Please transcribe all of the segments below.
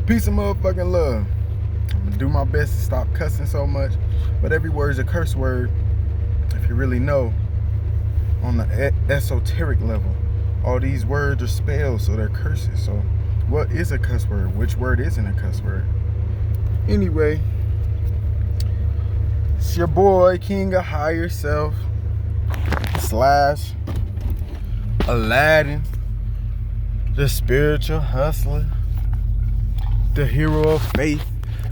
Peace and motherfucking love. I'm gonna do my best to stop cussing so much, but every word is a curse word. If you really know, on the esoteric level, all these words are spells, so they're curses. So what is a cuss word? Which word isn't a cuss word? Anyway, it's your boy, King of Higher Self, / Aladdin, the spiritual hustler, the hero of faith,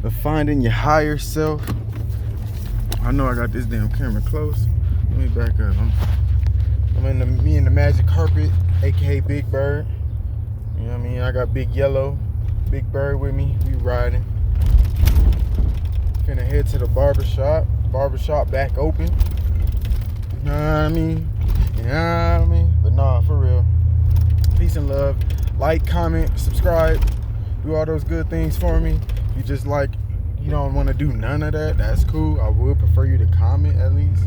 of finding your higher self. I know I got this damn camera close. Let me back up. I'm in me and the magic carpet, aka Big Bird. You know what I mean? I got Big Yellow, Big Bird with me. We riding. Finna head to the barbershop. Barbershop back open. You know what I mean? You know what I mean? But nah, for real. Peace and love. Like, comment, subscribe. Do all those good things for me. You just you don't want to do none of that, that's cool. I would prefer you to comment at least.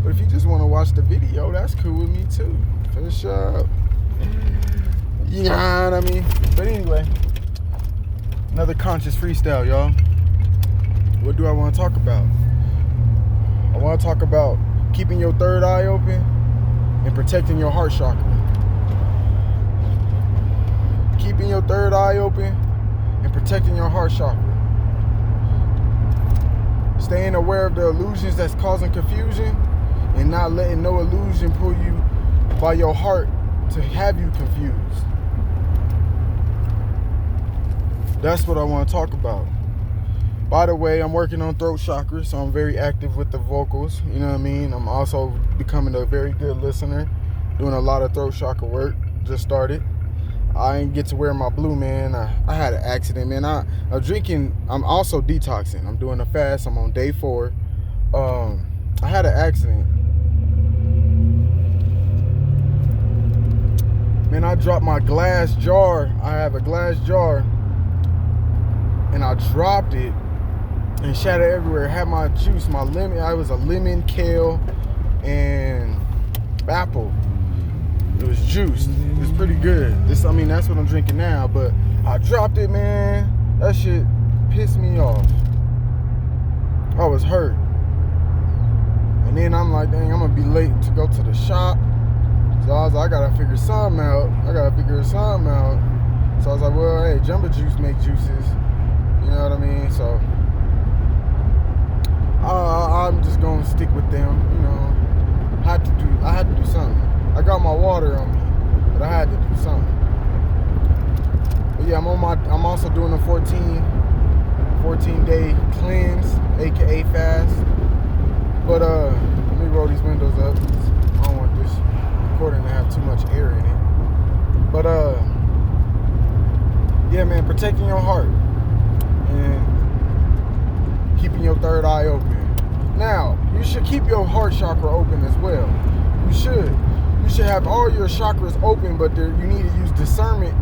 But if you just want to watch the video, that's cool with me too. For sure. You know what I mean? But anyway, another conscious freestyle, y'all. What do I want to talk about? I want to talk about keeping your third eye open and protecting your heart chakra. Keeping your third eye open and protecting your heart chakra. Staying aware of the illusions that's causing confusion and not letting no illusion pull you by your heart to have you confused. That's what I want to talk about. By the way, I'm working on throat chakra, so I'm very active with the vocals. You know what I mean? I'm also becoming a very good listener, doing a lot of throat chakra work. Just started. I didn't get to wear my blue, man. I had an accident, man. I'm drinking. I'm also detoxing. I'm doing a fast. I'm on day 4. I had an accident. Man, I dropped my glass jar. I have a glass jar. And I dropped it and shattered everywhere. Had my juice, my lemon. I was a lemon, kale, and apple. It was juiced. It was pretty good. That's what I'm drinking now. But I dropped it, man. That shit pissed me off. I was hurt. And then I'm like, dang, I'm gonna be late to go to the shop. So I was like, I gotta figure something out. So I was like, well, hey, Jumbo Juice make juices. You know what I mean? So I'm just gonna stick with them. You know, I had to do something. I got my water on me, but I had to do something. But yeah, I'm also doing a 14-day cleanse, aka fast. But let me roll these windows up. I don't want this recording to have too much air in it. But yeah, man, protecting your heart and keeping your third eye open. Now, you should keep your heart chakra open as well. You should have all your chakras open, but you need to use discernment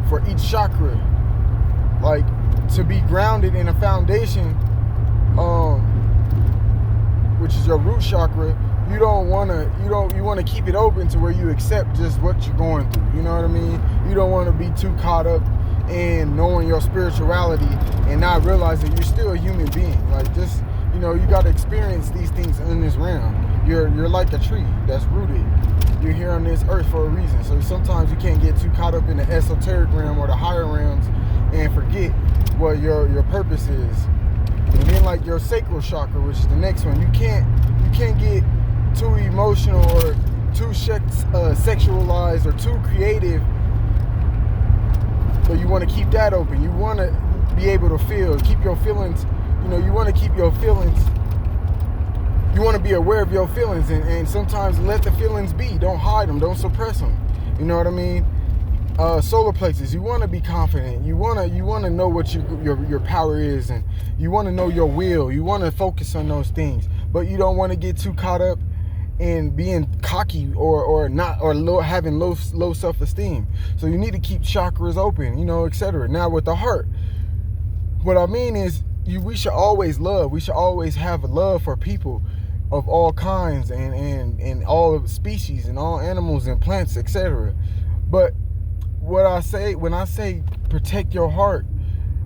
for each chakra. Like, to be grounded in a foundation, which is your root chakra, you want to keep it open to where you accept just what you're going through. You know what I mean? You don't want to be too caught up in knowing your spirituality and not realizing you're still a human being. Like, just, you got to experience these things in this realm. You're like a tree that's rooted. You're here on this earth for a reason. So sometimes you can't get too caught up in the esoteric realm or the higher realms and forget what your purpose is. And then like your sacral chakra, which is the next one, you can't get too emotional or too sexualized or too creative. But you want to keep that open. You want to be able to keep your feelings. You want to keep your feelings. You want to be aware of your feelings and sometimes let the feelings be. Don't hide them. Don't suppress them. You know what I mean? Solar plexus. You want to be confident. You want to know what your power is, and you want to know your will. You want to focus on those things, but you don't want to get too caught up in being cocky or having low self-esteem. So you need to keep chakras open, etc. Now with the heart, what I mean is we should always love. We should always have love for people of all kinds and all species and all animals and plants, etc. But when I say protect your heart,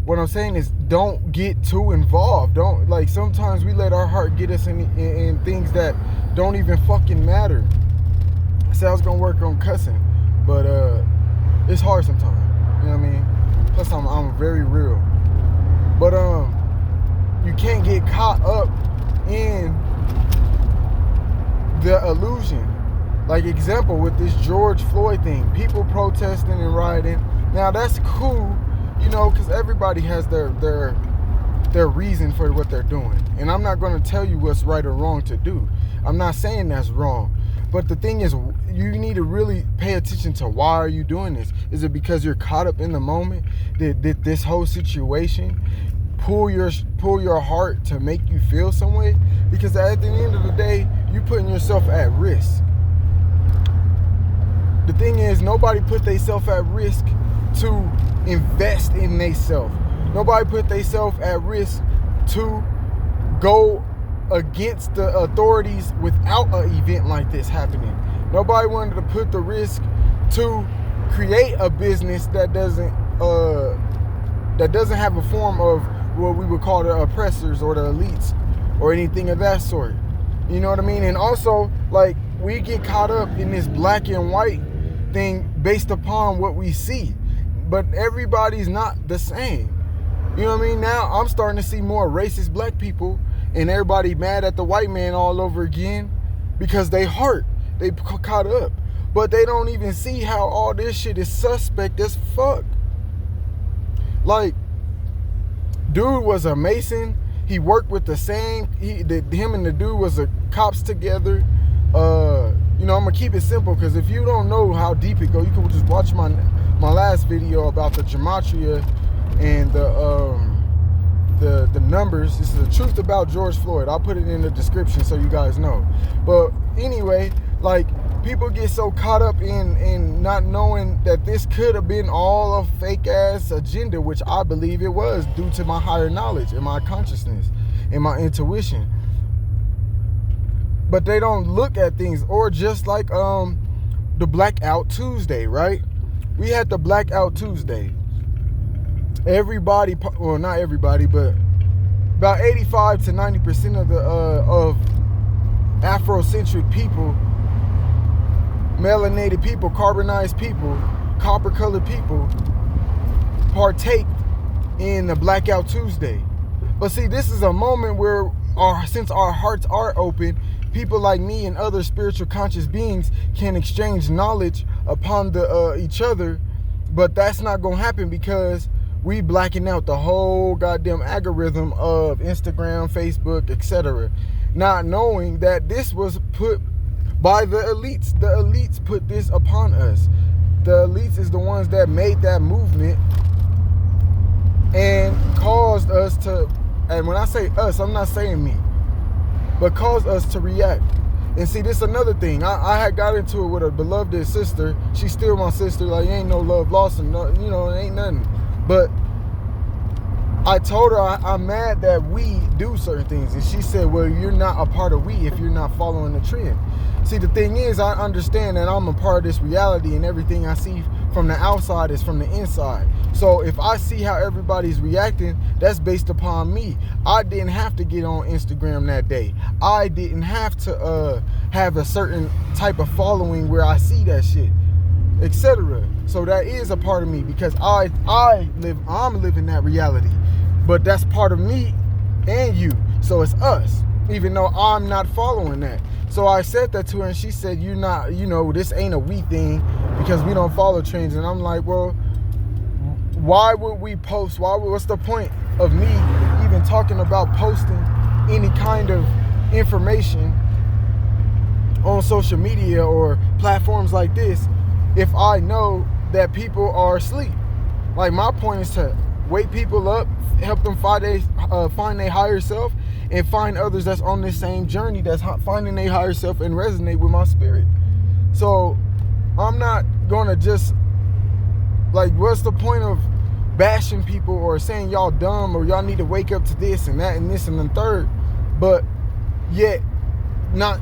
What I'm saying is, don't get too involved. Don't, like, sometimes we let our heart get us in things that don't even fucking matter. I said I was gonna work on cussing, but it's hard sometimes. You know what I mean? Plus, I'm very real. But you can't get caught up in the illusion. Like, example with this George Floyd thing, people protesting and rioting. Now that's cool, you know, because everybody has their reason for what they're doing. And I'm not going to tell you what's right or wrong to do. I'm not saying that's wrong. But the thing is, you need to really pay attention to why are you doing this? Is it because you're caught up in the moment? Did this whole situation pull your heart to make you feel some way? Because at the end of the day, you're putting yourself at risk. The thing is, nobody put themselves at risk to invest in themselves. Nobody put themselves at risk to go against the authorities without an event like this happening. Nobody wanted to put the risk to create a business that doesn't have a form of what we would call the oppressors or the elites or anything of that sort. You know what I mean? And also, like, we get caught up in this black and white thing based upon what we see, but everybody's not the same. You know what I mean? Now I'm starting to see more racist black people, and everybody mad at the white man all over again because they caught up, but they don't even see how all this shit is suspect as fuck. Like, dude was a Mason. He worked with the same. Him and the dude was a cops together. You know, I'm gonna keep it simple, because if you don't know how deep it goes, you can just watch my last video about the gematria and the numbers. This is the truth about George Floyd. I'll put it in the description so you guys know. But anyway, like, people get so caught up in not knowing that this could have been all a fake ass agenda, which I believe it was, due to my higher knowledge and my consciousness and my intuition. But they don't look at things. Or just like the Blackout Tuesday, right? We had the Blackout Tuesday. Everybody, well, not everybody, but about 85 to 90% of Afrocentric people, melanated people, carbonized people, copper-colored people partake in the Blackout Tuesday. But see, this is a moment where since our hearts are open, people like me and other spiritual conscious beings can exchange knowledge upon each other. But that's not going to happen because we blacking out the whole goddamn algorithm of Instagram, Facebook, etc. Not knowing that this was put by the elites. The elites put this upon us. The elites is the ones that made that movement and caused us to, and when I say us, I'm not saying me, but caused us to react. And see, this is another thing. I had got into it with a beloved sister. She's still my sister. Like, ain't no love lost, and no, you know, ain't nothing. But I told her I'm mad that we do certain things. And she said, well, you're not a part of we if you're not following the trend. See, the thing is, I understand that I'm a part of this reality, and everything I see from the outside is from the inside. So if I see how everybody's reacting, that's based upon me. I didn't have to get on Instagram that day. I didn't have to have a certain type of following where I see that shit, etc. So that is a part of me, because I'm living that reality. But that's part of me and you. So it's us, even though I'm not following that. So I said that to her, and she said, you're not, you know, this ain't a we thing because we don't follow trends. And I'm like, well, why would we post? What's the point of me even talking about posting any kind of information on social media or platforms like this if I know that people are asleep? Like, my point is to wake people up, help them find their higher self, and find others that's on this same journey, that's finding their higher self and resonate with my spirit. So I'm not gonna just, like, what's the point of bashing people or saying y'all dumb or y'all need to wake up to this and that and this and the third, but yet not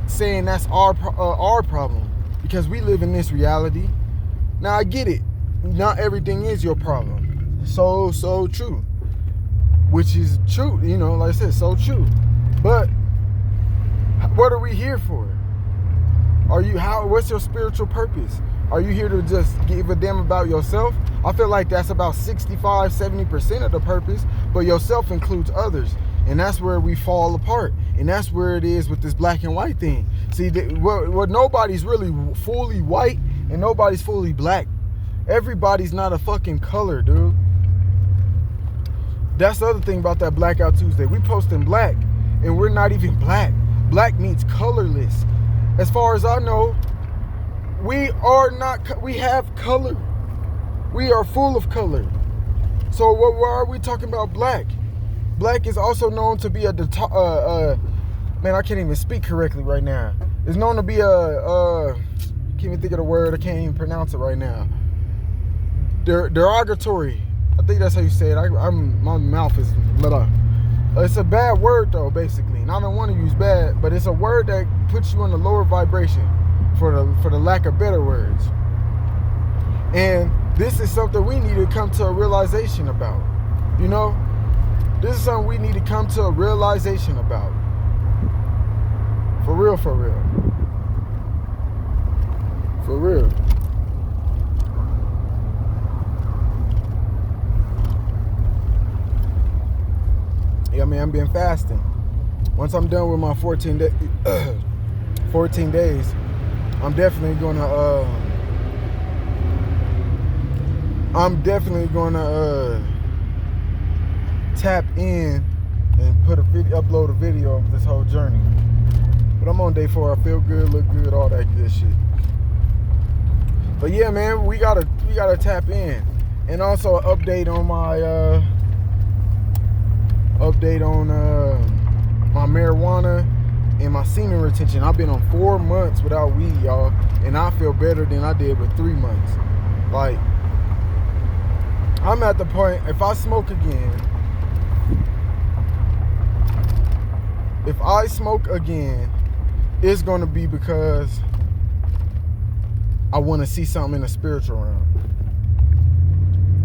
saying that's our problem, because we live in this reality. Now, I get it. Not everything is your problem. So true. Which is true, you know, like I said, so true. But what are we here for? What's your spiritual purpose? Are you here to just give a damn about yourself? I feel like that's about 65-70% of the purpose, but yourself includes others. And that's where we fall apart. And that's where it is with this black and white thing. See, nobody's really fully white and nobody's fully black. Everybody's not a fucking color, dude. That's the other thing about that Blackout Tuesday. We posting black and we're not even black. Black means colorless. As far as I know, we have color. We are full of color. So why are we talking about black? Black is also known to be man, I can't even speak correctly right now. It's known to be can't even think of the word. I can't even pronounce it right now. Derogatory. I think that's how you say it. My mouth is lit up. It's a bad word though, basically. And I don't want to use bad, but it's a word that puts you in a lower vibration, for the lack of better words. And this is something we need to come to a realization about. You know, this is something we need to come to a realization about. For real, for real. For real. Yeah, I mean, I've been fasting. Once I'm done with my 14 days, I'm definitely gonna tap in and upload a video of this whole journey. But I'm on day 4. I feel good, look good, all that good shit. But yeah, man, we gotta tap in, and also an update on my my marijuana and my semen retention. I've been on 4 months without weed, y'all, and I feel better than I did with 3 months. Like, I'm at the point, if I smoke again, it's going to be because I want to see something in the spiritual realm,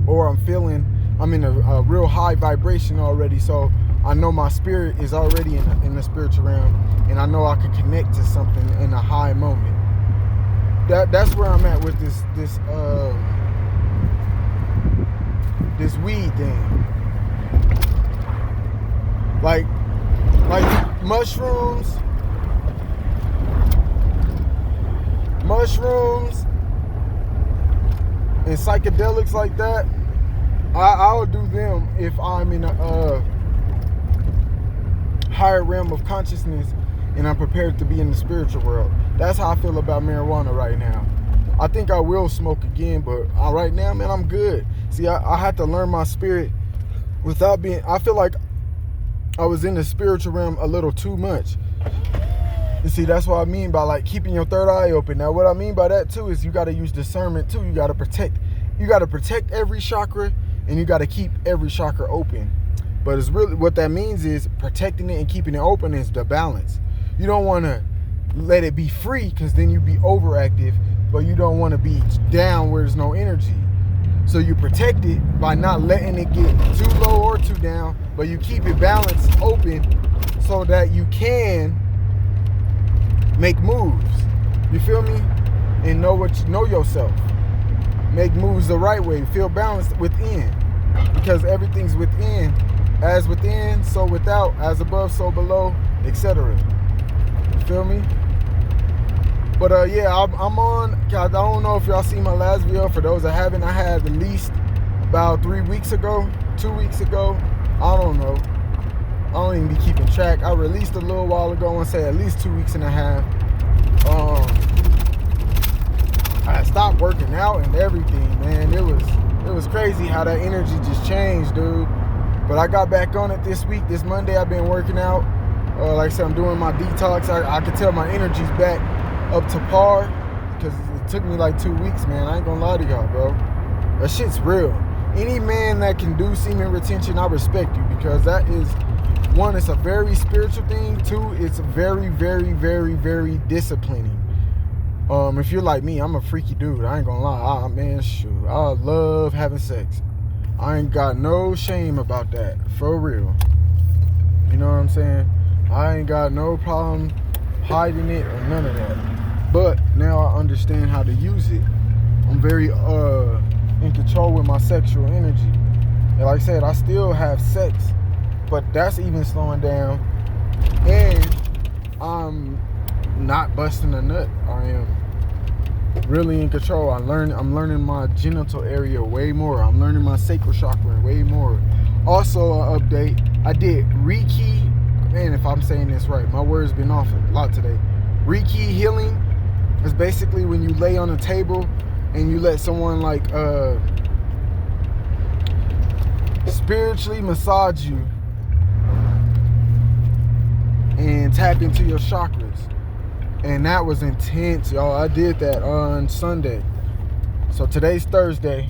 or I'm in a real high vibration already, so I know my spirit is already in the spiritual realm, and I know I can connect to something in a high moment. That's where I'm at with this weed thing. Like mushrooms and psychedelics like that, I'll do them if I'm in a higher realm of consciousness and I'm prepared to be in the spiritual world. That's how I feel about marijuana right now. I think I will smoke again, but right now, man, I'm good. See, I had to learn my spirit I feel like I was in the spiritual realm a little too much. You see, that's what I mean by like keeping your third eye open. Now, what I mean by that too is you got to use discernment too. You got to protect every chakra, and you got to keep every chakra open. But it's really, what that means is protecting it and keeping it open is the balance. You don't want to let it be free, because then you be overactive, but you don't want to be down where there's no energy. So you protect it by not letting it get too low or too down, but you keep it balanced open so that you can make moves. You feel me? And know yourself. Make moves the right way. Feel balanced within, because everything's within. As within, so without. As above, so below, etc. You feel me? But yeah, I'm on. I don't know if y'all seen my last video. For those that haven't, I had released about 2 weeks ago. I don't know. I don't even be keeping track. I released a little while ago. I want to say at least 2 weeks and a half. I stopped working out and everything, man. It was crazy how that energy just changed, dude. But I got back on it this week. This Monday, I've been working out. Like I said, I'm doing my detox. I can tell my energy's back up to par, because it took me like 2 weeks, man. I ain't gonna lie to y'all, bro. That shit's real. Any man that can do semen retention, I respect you, because that is, one, it's a very spiritual thing. Two, it's very, very, very, very disciplining. If you're like me, I'm a freaky dude. I ain't gonna lie. Man, shoot, I love having sex. I ain't got no shame about that, for real. You know what I'm saying? I ain't got no problem hiding it or none of that. But now I understand how to use it. I'm very in control with my sexual energy. And like I said, I still have sex, but that's even slowing down. And I'm not busting a nut. I am really in control. I'm learning my genital area way more. I'm learning my sacral chakra way more. Also, an update, I did Reiki. Man, if I'm saying this right, my word's been off a lot today. Reiki healing is basically when you lay on a table and you let someone like spiritually massage you and tap into your chakras. And that was intense, y'all. I did that on Sunday. So today's Thursday,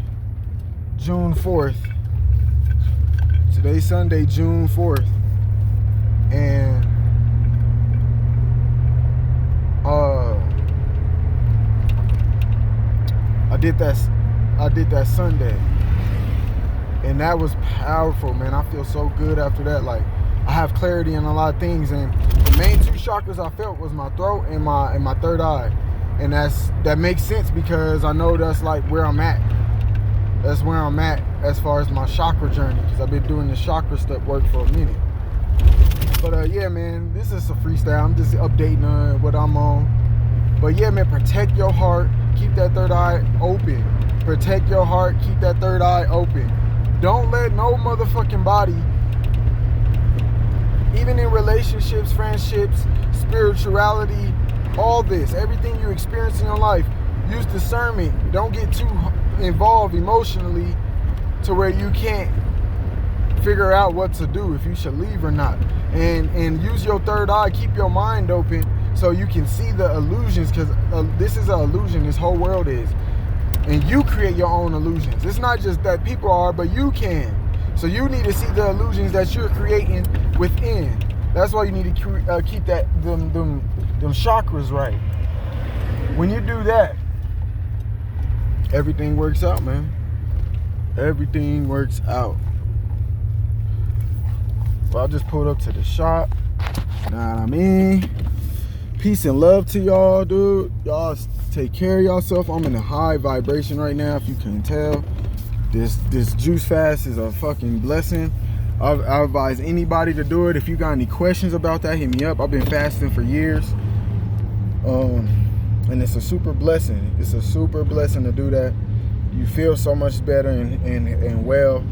June 4th. Today's Sunday, June 4th. And I did that Sunday. And that was powerful, man. I feel so good after that. Like, I have clarity in a lot of things, and the main two chakras I felt was my throat and my third eye. And that makes sense because I know that's like where I'm at. That's where I'm at as far as my chakra journey, because I've been doing the chakra step work for a minute. But yeah, man, this is a freestyle. I'm just updating on what I'm on. But yeah, man, protect your heart. Keep that third eye open. Protect your heart. Keep that third eye open. Don't let no motherfucking body, even in relationships, friendships, spirituality, all this, everything you experience in your life, use discernment. Don't get too involved emotionally to where you can't figure out what to do, if you should leave or not. And use your third eye. Keep your mind open so you can see the illusions, because this is an illusion. This whole world is. And you create your own illusions. It's not just that people are, but you can. So you need to see the illusions that you're creating within. That's why you need to keep them chakras right. When you do that, everything works out, man. Everything works out. Well, I just pulled up to the shop. Know what I mean? Peace and love to y'all, dude. Y'all take care of yourself. I'm in a high vibration right now, if you can tell. This juice fast is a fucking blessing. I advise anybody to do it. If you got any questions about that, hit me up. I've been fasting for years. And it's a super blessing. It's a super blessing to do that. You feel so much better and well.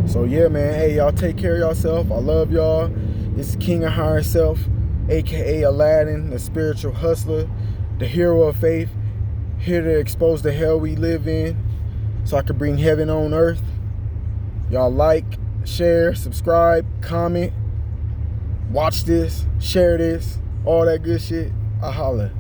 So yeah, man. Hey, y'all take care of yourself. I love y'all. It's King of Higher Self, aka Aladdin, the spiritual hustler, the hero of faith, here to expose the hell we live in so I can bring heaven on earth. Y'all like, share, subscribe, comment, watch this, share this, all that good shit. I holla.